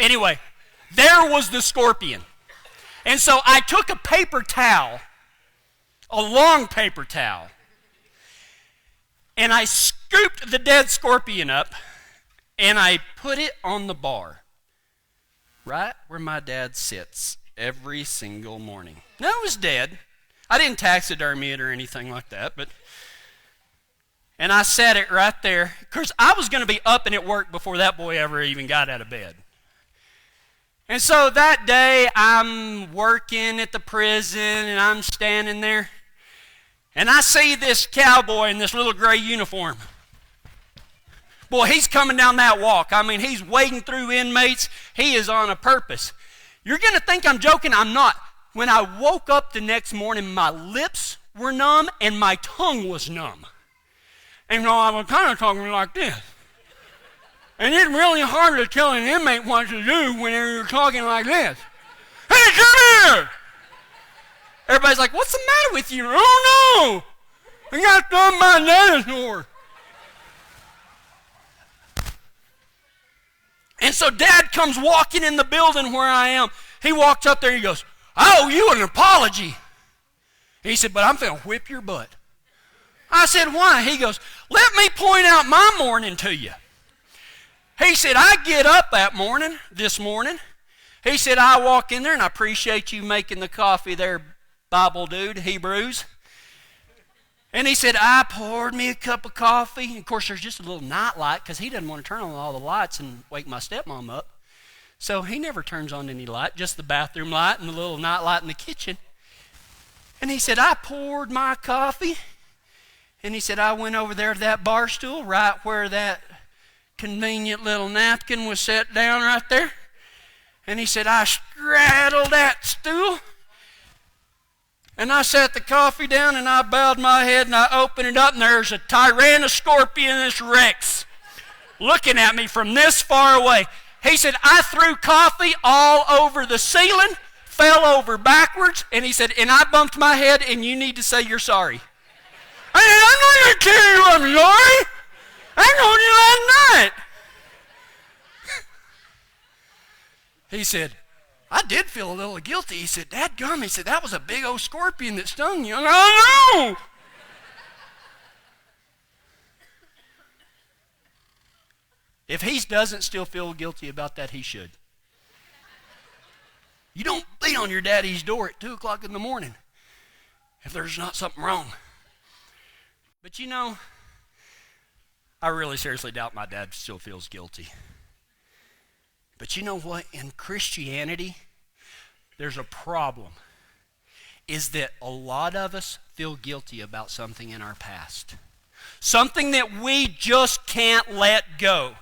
Anyway, there was the scorpion. And so I took a paper towel, a long paper towel, and I scooped the dead scorpion up, and I put it on the bar, right where my dad sits every single morning. Now, it was dead. I didn't taxidermy it or anything like that, and I set it right there, because I was going to be up and at work before that boy ever even got out of bed. And so that day, I'm working at the prison, and I'm standing there, and I see this cowboy in this little gray uniform. Boy, he's coming down that walk. I mean, he's wading through inmates. He is on a purpose. You're going to think I'm joking. I'm not. When I woke up the next morning, my lips were numb, and my tongue was numb. And I was kind of talking like this. And it's really hard to tell an inmate what to do when you're talking like this. Hey, come here! Everybody's like, what's the matter with you? Oh, no! I got done by a dinosaur. And so Dad comes walking in the building where I am. He walks up there and he goes, I owe you an apology. He said, but I'm finna whip your butt. I said, why? He goes, let me point out my morning to you. He said, I get up this morning. He said, I walk in there, and I appreciate you making the coffee there, Bible dude, Hebrews. And he said, I poured me a cup of coffee. And of course, there's just a little night light, because he doesn't want to turn on all the lights and wake my stepmom up. So he never turns on any light, just the bathroom light and the little night light in the kitchen. And he said, I poured my coffee. And he said, I went over there to that bar stool right where that convenient little napkin was set down right there. And he said, I straddled that stool. And I set the coffee down, and I bowed my head, and I opened it up, and there's a Tyranoscorpionus Rex looking at me from this far away. He said, I threw coffee all over the ceiling, fell over backwards, and he said, and I bumped my head, and you need to say you're sorry. I said, I'm not going to tell you I'm sorry. I told you last night. He said, I did feel a little guilty. He said, dadgum, he said, that was a big old scorpion that stung you. I know. If he doesn't still feel guilty about that, he should. You don't beat on your daddy's door at 2 o'clock in the morning if there's not something wrong. But you know, I really seriously doubt my dad still feels guilty. But you know what? In Christianity, there's a problem. Is that a lot of us feel guilty about something in our past. Something that we just can't let go.